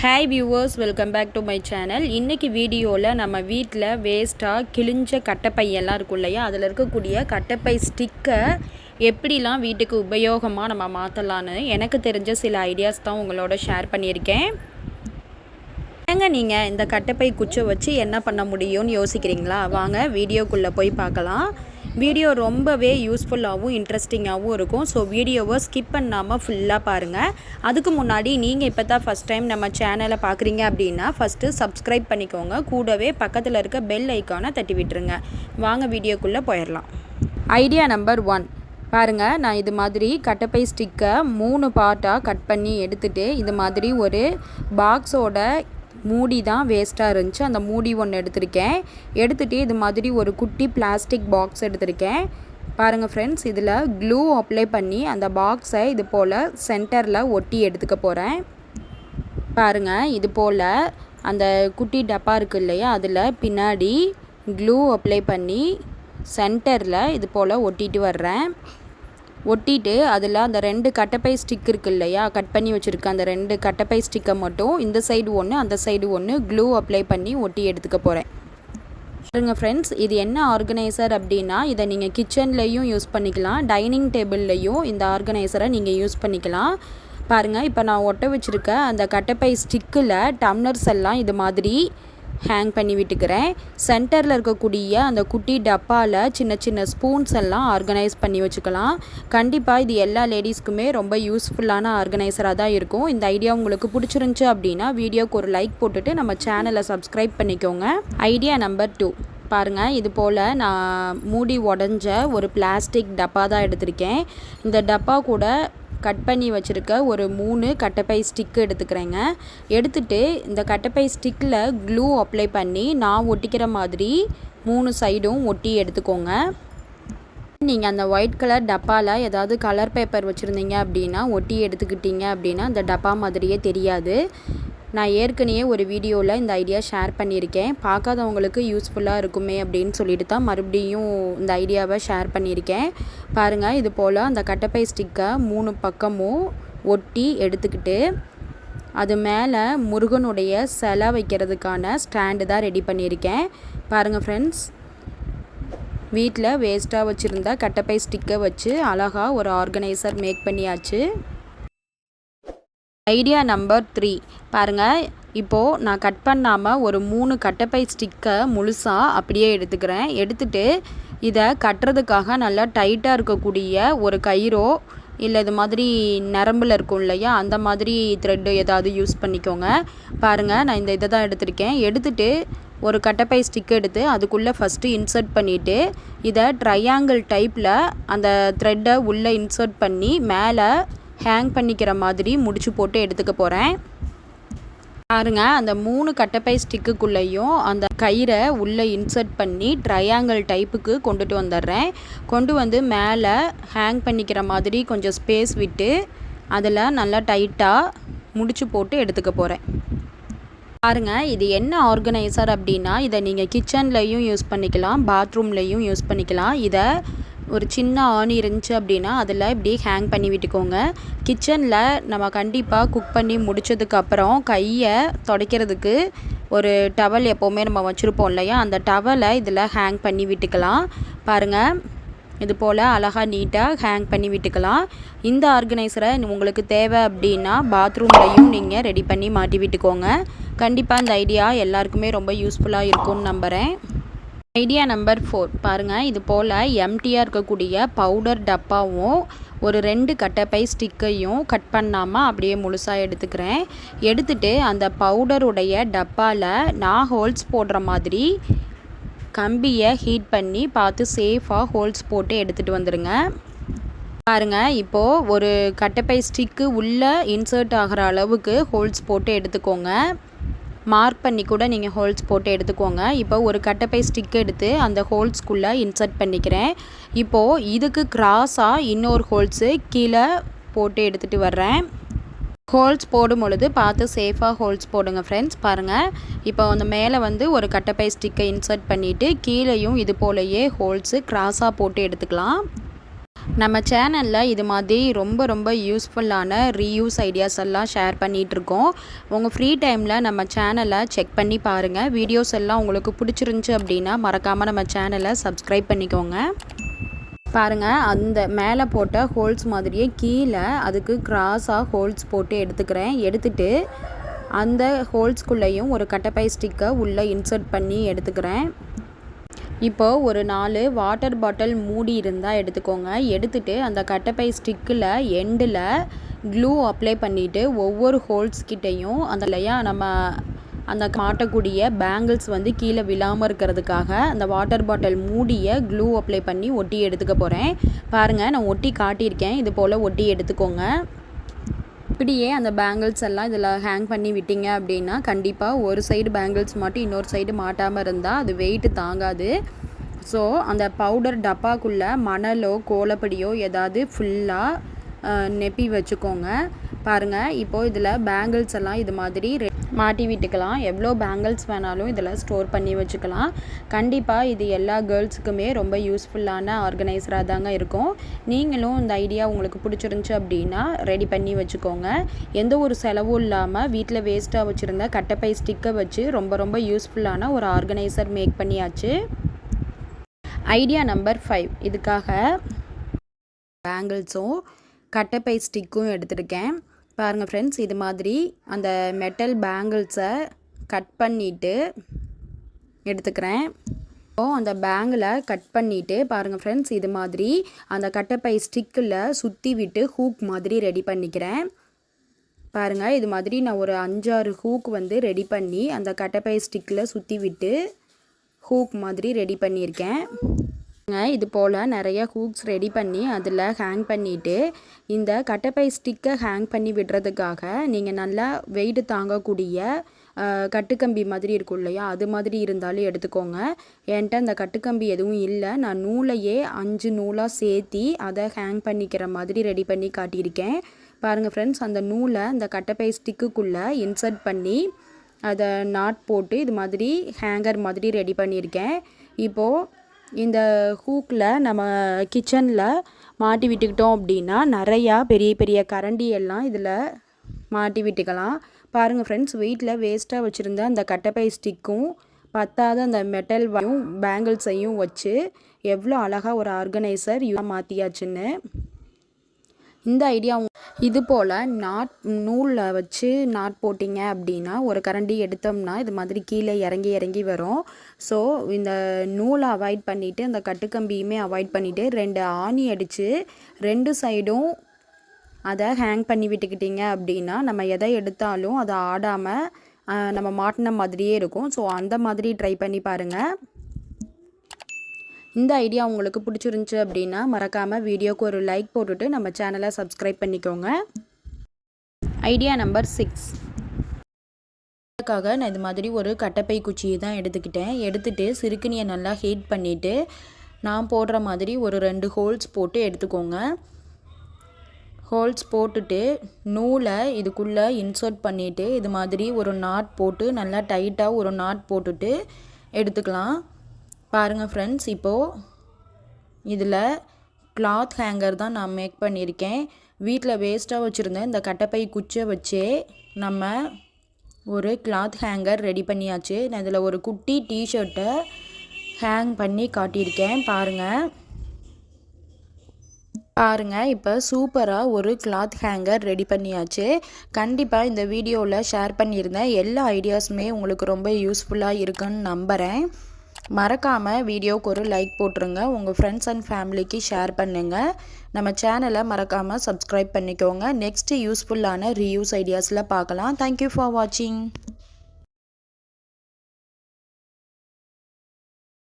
Hi viewers, welcome back to my channel. இன்றைக்கி வீடியோவில் நம்ம வீட்டில் வேஸ்ட்டாக கிழிஞ்ச கட்டைப்பையெல்லாம் இருக்கும் இல்லையா, அதில் இருக்கக்கூடிய கட்டைப்பை ஸ்டிக்கை எப்படிலாம் வீட்டுக்கு உபயோகமாக நம்ம மாற்றலான்னு எனக்கு தெரிஞ்ச சில ஐடியாஸ் தான் உங்களோட ஷேர் பண்ணியிருக்கேன். நீங்கள் இந்த கட்டைப்பை குச்சை வச்சு என்ன பண்ண முடியும்னு யோசிக்கிறீங்களா? வாங்க வீடியோக்குள்ளே போய் பார்க்கலாம். வீடியோ ரொம்பவே யூஸ்ஃபுல்லாகவும் இன்ட்ரெஸ்டிங்காகவும் இருக்கும். ஸோ வீடியோவை ஸ்கிப் பண்ணாமல் ஃபுல்லாக பாருங்கள். அதுக்கு முன்னாடி நீங்கள் இப்போ தான் ஃபஸ்ட் டைம் நம்ம சேனலை பார்க்குறீங்க அப்படின்னா ஃபஸ்ட்டு சப்ஸ்கிரைப் பண்ணிக்கோங்க. கூடவே பக்கத்தில் இருக்க பெல் ஐக்கானை தட்டி விட்டுருங்க. வாங்க வீடியோக்குள்ளே போயிடலாம். ஐடியா நம்பர் 1 பாருங்கள். நான் இது மாதிரி கட்டைப்பை ஸ்டிக்கை 3 பார்ட்டாக கட் பண்ணி எடுத்துகிட்டு இது மாதிரி ஒரு பாக்ஸோட மூடி தான் வேஸ்ட்டாக இருந்துச்சு, அந்த மூடி ஒன்று எடுத்துகிட்டு இது மாதிரி ஒரு குட்டி பிளாஸ்டிக் பாக்ஸ் எடுத்திருக்கேன். பாருங்கள் ஃப்ரெண்ட்ஸ், இதில் க்ளூ அப்ளை பண்ணி அந்த பாக்ஸை இது போல் சென்டரில் ஒட்டி எடுத்துக்க போகிறேன். பாருங்கள், இது போல் அந்த குட்டி டப்பா இருக்குது இல்லையா, அதில் பின்னாடி க்ளூ அப்ளை பண்ணி சென்டரில் இது போல் ஒட்டிட்டு வர்றேன். ஒட்டிட்டு அதில் அந்த 2 கட்டைப்பை ஸ்டிக் இருக்குது இல்லையா, கட் பண்ணி வச்சுருக்கேன். அந்த 2 கட்டைப்பை ஸ்டிக்கை மட்டும் இந்த சைடு ஒன்று அந்த சைடு ஒன்று க்ளூ அப்ளை பண்ணி ஒட்டி எடுத்துக்க போகிறேன். பாருங்க ஃப்ரெண்ட்ஸ், இது என்ன ஆர்கனைசர் அப்படின்னா, இதை நீங்கள் கிச்சன்லேயும் யூஸ் பண்ணிக்கலாம், டைனிங் டேபிள்லேயும் இந்த ஆர்கனைசரை நீங்கள் யூஸ் பண்ணிக்கலாம். பாருங்கள், இப்போ நான் ஒட்ட வச்சுருக்க அந்த கட்டைப்பை ஸ்டிக்கில் டம்ளர்ஸ் எல்லாம் இது மாதிரி ஹேங் பண்ணி விட்டுக்கிறேன். சென்டரில் இருக்கக்கூடிய அந்த குட்டி டப்பாவில் சின்ன சின்ன ஸ்பூன்ஸ் எல்லாம் ஆர்கனைஸ் பண்ணி வச்சுக்கலாம். கண்டிப்பாக இது எல்லா லேடிஸ்க்குமே ரொம்ப யூஸ்ஃபுல்லான ஆர்கனைசராக தான் இருக்கும். இந்த ஐடியா உங்களுக்கு பிடிச்சிருந்துச்சு அப்படின்னா வீடியோக்கு ஒரு லைக் போட்டுட்டு நம்ம சேனலை சப்ஸ்கிரைப் பண்ணிக்கோங்க. ஐடியா நம்பர் 2 பாருங்கள், இது போல் நான் மூடி உடஞ்ச ஒரு பிளாஸ்டிக் டப்பா தான் எடுத்திருக்கேன். இந்த டப்பா கூட கட் பண்ணி வச்சுருக்க ஒரு 3 கட்டைப்பை ஸ்டிக்கு எடுத்துக்கிறேங்க. எடுத்துகிட்டு இந்த கட்டைப்பை ஸ்டிக்கில் க்ளூ அப்ளை பண்ணி நான் ஒட்டிக்கிற மாதிரி 3 சைடும் ஒட்டி எடுத்துக்கோங்க. நீங்கள் அந்த ஒயிட் கலர் டப்பாவில் ஏதாவது கலர் பேப்பர் வச்சுருந்தீங்க அப்படின்னா ஒட்டி எடுத்துக்கிட்டீங்க அப்படின்னா அந்த டப்பா மாதிரியே தெரியாது. நான் ஏற்கனவே ஒரு வீடியோவில் இந்த ஐடியா ஷேர் பண்ணியிருக்கேன். பார்க்காதவங்களுக்கு யூஸ்ஃபுல்லாக இருக்குமே அப்படின்னு சொல்லிட்டு தான் மறுபடியும் இந்த ஐடியாவை ஷேர் பண்ணியிருக்கேன். பாருங்கள், இது போல் அந்த கட்டைப்பை ஸ்டிக்கை 3 பக்கமும் ஒட்டி எடுத்துக்கிட்டு அது மேலே முருகனுடைய சிலை வைக்கிறதுக்கான ஸ்டாண்டு தான் ரெடி பண்ணியிருக்கேன். பாருங்கள் ஃப்ரெண்ட்ஸ், வீட்டில் வேஸ்ட்டாக வச்சுருந்த கட்டைப்பை ஸ்டிக்கை வச்சு அழகாக ஒரு ஆர்கனைசர் மேக் பண்ணியாச்சு. ஐடியா நம்பர் 3 பாருங்கள், இப்போது நான் கட் பண்ணாமல் ஒரு 3 கட்டைப்பை ஸ்டிக்கை முழுசாக அப்படியே எடுத்துக்கிறேன். எடுத்துகிட்டு இதை கட்டுறதுக்காக நல்லா டைட்டாக இருக்கக்கூடிய ஒரு கயிறோ இல்லை இது மாதிரி நரம்பில் இருக்கும் இல்லையா, அந்த மாதிரி த்ரெட்டு ஏதாவது யூஸ் பண்ணிக்கோங்க. பாருங்கள், நான் இந்த இதை தான் எடுத்திருக்கேன். எடுத்துகிட்டு ஒரு கட்டைப்பை ஸ்டிக் எடுத்து அதுக்குள்ளே ஃபஸ்ட்டு இன்சர்ட் பண்ணிவிட்டு இதை ட்ரையாங்கிள் டைப்பில் அந்த த்ரெட்டை உள்ளே இன்சர்ட் பண்ணி மேலே ஹேங் பண்ணிக்கிற மாதிரி முடிச்சு போட்டு எடுத்துக்க போகிறேன். பாருங்க, அந்த 3 கட்டைப்பை ஸ்டிக்குக்குள்ளேயும் அந்த கயிறை உள்ளே இன்சர்ட் பண்ணி ட்ரையாங்கிள் டைப்புக்கு கொண்டுட்டு வந்துடுறேன். கொண்டு வந்து மேலே ஹேங் பண்ணிக்கிற மாதிரி கொஞ்சம் ஸ்பேஸ் விட்டு அதில் நல்லா டைட்டாக முடிச்சு போட்டு எடுத்துக்க போகிறேன். பாருங்கள், இது என்ன ஆர்கனைசர் அப்படின்னா, இதை நீங்கள் கிச்சன்லேயும் யூஸ் பண்ணிக்கலாம், பாத்ரூம்லேயும் யூஸ் பண்ணிக்கலாம். இதை ஒரு சின்ன ஆணி இருந்துச்சு அப்படின்னா அதில் இப்படி ஹேங் பண்ணி விட்டுக்கோங்க. கிச்சனில் நம்ம கண்டிப்பாக குக் பண்ணி முடித்ததுக்கப்புறம் கையை துடைக்கிறதுக்கு ஒரு டவல் எப்போவுமே நம்ம வச்சுருப்போம் இல்லையா, அந்த டவலை இதில் ஹேங் பண்ணி விட்டுக்கலாம். பாருங்கள், இது போல் அழகாக நீட்டாக ஹேங் பண்ணி விட்டுக்கலாம். இந்த ஆர்கனைசரை உங்களுக்கு தேவை அப்படின்னா பாத்ரூம்லையும் நீங்கள் ரெடி பண்ணி மாட்டி விட்டுக்கோங்க. கண்டிப்பாக இந்த ஐடியா எல்லாருக்குமே ரொம்ப யூஸ்ஃபுல்லாக இருக்கும்னு நம்புகிறேன். ஐடியா நம்பர் 4 பாருங்கள், இது போல் எம்டியாக இருக்கக்கூடிய பவுடர் டப்பாவும் ஒரு 2 கட்டைப்பை ஸ்டிக்கையும் கட் பண்ணாமல் அப்படியே முழுசாக எடுத்துக்கிறேன். எடுத்துகிட்டு அந்த பவுடருடைய டப்பாவில் நான் ஹோல்ஸ் போடுற மாதிரி கம்பியை ஹீட் பண்ணி பார்த்து சேஃபாக ஹோல்ஸ் போட்டு எடுத்துகிட்டு வந்துடுங்க. பாருங்கள், இப்போது ஒரு கட்டைப்பை ஸ்டிக்கு உள்ளே இன்சர்ட் ஆகிற அளவுக்கு ஹோல்ஸ் போட்டு எடுத்துக்கோங்க. மார்க் பண்ணி கூட நீங்கள் ஹோல்ஸ் போட்டு எடுத்துக்கோங்க. இப்போ ஒரு கட்டைப்பை ஸ்டிக் எடுத்து அந்த ஹோல்ஸ்குள்ளே இன்சர்ட் பண்ணிக்கிறேன். இப்போது இதுக்கு கிராஸாக இன்னொரு ஹோல்ஸு கீழே போட்டு எடுத்துகிட்டு வர்றேன். ஹோல்ஸ் போடும் பொழுது பார்த்து சேஃபாக ஹோல்ஸ் போடுங்க ஃப்ரெண்ட்ஸ். பாருங்கள், இப்போ அந்த மேலே வந்து ஒரு கட்டைப்பை ஸ்டிக்கை இன்சர்ட் பண்ணிவிட்டு கீழேயும் இது போலயே ஹோல்ஸு கிராஸாக போட்டு எடுத்துக்கலாம். நம்ம சேனலில் இது மாதிரி ரொம்ப யூஸ்ஃபுல்லான ரீயூஸ் ஐடியாஸ் எல்லாம் ஷேர் பண்ணிகிட்ருக்கோம். உங்கள் ஃப்ரீ டைமில் நம்ம சேனலை செக் பண்ணி பாருங்கள். வீடியோஸ் எல்லாம் உங்களுக்கு பிடிச்சிருந்துச்சி அப்படின்னா மறக்காமல் நம்ம சேனலை சப்ஸ்கிரைப் பண்ணிக்கோங்க. பாருங்கள், அந்த மேலே போட்ட ஹோல்ஸ் மாதிரியே கீழே அதுக்கு கிராஸாக ஹோல்ஸ் போட்டு எடுத்துக்கிறேன். எடுத்துகிட்டு அந்த ஹோல்ஸ்குள்ளேயும் ஒரு கட்டைப்பை ஸ்டிக்கை உள்ளே இன்சர்ட் பண்ணி எடுத்துக்கிறேன். இப்போது ஒரு 4 வாட்டர் பாட்டில் மூடி இருந்தால் எடுத்துக்கோங்க. எடுத்துகிட்டு அந்த கட்டைப்பை ஸ்டிக்கில் எண்டில் க்ளூ அப்ளை பண்ணிவிட்டு ஒவ்வொரு ஹோல்ஸ் கிட்டேயும் நம்ம அந்த மாட்டக்கூடிய பேங்கிள்ஸ் வந்து கீழே விழாமல் இருக்கிறதுக்காக அந்த வாட்டர் பாட்டில் மூடியை க்ளூ அப்ளை பண்ணி ஒட்டி எடுத்துக்க போகிறேன். பாருங்கள், நான் ஒட்டி காட்டியிருக்கேன். இது போல் ஒட்டி எடுத்துக்கோங்க. இப்படியே அந்த பேங்கிள்ஸ் எல்லாம் இதில் ஹேங் பண்ணி விட்டீங்க அப்படின்னா கண்டிப்பாக ஒரு சைடு பேங்கிள்ஸ் மட்டும் இன்னொரு சைடு மாட்டாமல் இருந்தால் அது வெயிட்டு தாங்காது. ஸோ அந்த பவுடர் டப்பாக்குள்ளே மணலோ கோலப்படியோ ஏதாவது ஃபுல்லாக நெப்பி வச்சுக்கோங்க. பாருங்கள், இப்போது இதில் பேங்கிள்ஸ் எல்லாம் இது மாதிரி மாட்டி விட்டுக்கலாம். எவ்வளோ பேங்கிள்ஸ் வேணாலும் இதில் ஸ்டோர் பண்ணி வச்சுக்கலாம். கண்டிப்பாக இது எல்லா கேர்ள்ஸுக்குமே ரொம்ப யூஸ்ஃபுல்லான ஆர்கனைசராக தாங்க இருக்கும். நீங்களும் இந்த ஐடியா உங்களுக்கு பிடிச்சிருந்துச்சி அப்படின்னா ரெடி பண்ணி வச்சுக்கோங்க. எந்த ஒரு செலவும் இல்லாமல் வீட்டில் வேஸ்ட்டாக வச்சுருந்த கட்டைப்பை ஸ்டிக்கை வச்சு ரொம்ப யூஸ்ஃபுல்லான ஒரு ஆர்கனைசர் மேக் பண்ணியாச்சு. ஐடியா நம்பர் 5, இதுக்காக பேங்கிள்ஸும் கட்டைப்பை ஸ்டிக்கும் எடுத்துருக்கேன். பாருங்கள் ஃப்ரெண்ட்ஸ், இது மாதிரி அந்த மெட்டல் பேங்கிள்ஸை கட் பண்ணிவிட்டு எடுத்துக்கிறேன். அந்த பேங்கிளை கட் பண்ணிவிட்டு பாருங்கள் ஃப்ரெண்ட்ஸ், இது மாதிரி அந்த கட்டைப்பை ஸ்டிக்கில் சுற்றி விட்டு ஹூக் மாதிரி ரெடி பண்ணிக்கிறேன். பாருங்கள், இது மாதிரி நான் ஒரு 5-6 ஹூக் வந்து ரெடி பண்ணி அந்த கட்டைப்பை ஸ்டிக்கில் சுற்றி விட்டு ஹூக் மாதிரி ரெடி பண்ணியிருக்கேன். இது போல் நிறைய ஹூக்ஸ் ரெடி பண்ணி அதில் ஹேங் பண்ணிவிட்டு இந்த கட்டைப்பை ஸ்டிக்கை ஹேங் பண்ணி விடுறதுக்காக நீங்கள் நல்லா வெயிட் தாங்கக்கூடிய கட்டுக்கம்பி மாதிரி இருக்கும் இல்லையா, அது மாதிரி இருந்தாலும் எடுத்துக்கோங்க. என்கிட்ட அந்த கட்டுக்கம்பி எதுவும் இல்லை. நான் நூலையே 5 நூலாக சேர்த்தி அதை ஹேங் பண்ணிக்கிற மாதிரி ரெடி பண்ணி காட்டியிருக்கேன். பாருங்கள் ஃப்ரெண்ட்ஸ், அந்த நூலை அந்த கட்டைப்பை ஸ்டிக்குக்குள்ளே இன்சர்ட் பண்ணி அதை நாட் போட்டு இது மாதிரி ஹேங்கர் மாதிரி ரெடி பண்ணியிருக்கேன். இப்போது இந்த ஹூக்கில் நம்ம கிச்சனில் மாட்டி விட்டுக்கிட்டோம் அப்படின்னா நிறையா பெரிய கரண்டி எல்லாம் இதில் மாட்டி விட்டுக்கலாம். பாருங்கள் ஃப்ரெண்ட்ஸ், வீட்டில் வேஸ்ட்டாக வச்சுருந்த அந்த கட்டைப்பை ஸ்டிக்கும் பத்தாத அந்த மெட்டல் பேங்கிள்ஸையும் வச்சு எவ்வளோ அழகாக ஒரு ஆர்கனைசர் மாற்றியாச்சுன்னு. இந்த ஐடியா இது போல் நூலில் வச்சு நாட் போட்டிங்க அப்படின்னா ஒரு கரண்டி எடுத்தோம்னா இது மாதிரி கீழே இறங்கி வரும். ஸோ இந்த நூலை அவாய்ட் பண்ணிவிட்டு அந்த கட்டுக்கம்பியுமே அவாய்ட் பண்ணிவிட்டு 2 ஆணி அடித்து 2 சைடும் அதை ஹேங் பண்ணி விட்டுக்கிட்டிங்க அப்படின்னா நம்ம எதை எடுத்தாலும் அதை ஆடாமல் நம்ம மாட்டின மாதிரியே இருக்கும். ஸோ அந்த மாதிரி ட்ரை பண்ணி பாருங்கள். இந்த ஐடியா உங்களுக்கு பிடிச்சிருந்துச்சி அப்படின்னா மறக்காமல் வீடியோக்கு ஒரு லைக் போட்டுட்டு நம்ம சேனலை சப்ஸ்கிரைப் பண்ணிக்கோங்க. ஐடியா நம்பர் 6, அதுக்காக நான் இது மாதிரி ஒரு கட்டைப்பை குச்சியை தான் எடுத்துக்கிட்டேன். எடுத்துகிட்டு சிறுக்குனியை நல்லா ஹீட் பண்ணிவிட்டு நான் போடுற மாதிரி ஒரு 2 ஹோல்ஸ் போட்டு எடுத்துக்கோங்க. ஹோல்ஸ் போட்டுட்டு நூலை இதுக்குள்ளே இன்சர்ட் பண்ணிவிட்டு இது மாதிரி ஒரு நாட் போட்டு நல்லா டைட்டாக ஒரு நாட் போட்டுட்டு எடுத்துக்கலாம். பாருங்கள் ஃப்ரெண்ட்ஸ், இப்போது இதில் கிளாத் ஹேங்கர் தான் நான் மேக் பண்ணியிருக்கேன். வீட்டில் வேஸ்ட்டாக வச்சுருந்தேன் இந்த கட்டைப்பை குச்சை வச்சே நம்ம ஒரு கிளாத் ஹேங்கர் ரெடி பண்ணியாச்சு. நான் இதில் ஒரு குட்டி டிஷர்ட்டை ஹேங் பண்ணி காட்டியிருக்கேன். பாருங்கள், இப்போ சூப்பராக ஒரு கிளாத் ஹேங்கர் ரெடி பண்ணியாச்சு. கண்டிப்பாக இந்த வீடியோவில் ஷேர் பண்ணியிருந்தேன் எல்லா ஐடியாஸுமே உங்களுக்கு ரொம்ப யூஸ்ஃபுல்லாக இருக்குன்னு நம்புகிறேன். மறக்காமல் வீடியோவுக்கு ஒரு லைக் போட்டுருங்க. உங்கள் ஃப்ரெண்ட்ஸ் அண்ட் ஃபேமிலிக்கு ஷேர் பண்ணுங்கள். நம்ம சேனலை மறக்காமல் சப்ஸ்கிரைப் பண்ணிக்கோங்க. நெக்ஸ்ட்டு யூஸ்ஃபுல்லான ரீயூஸ் ஐடியாஸில் பார்க்கலாம். தேங்க்யூ ஃபார் வாட்சிங்.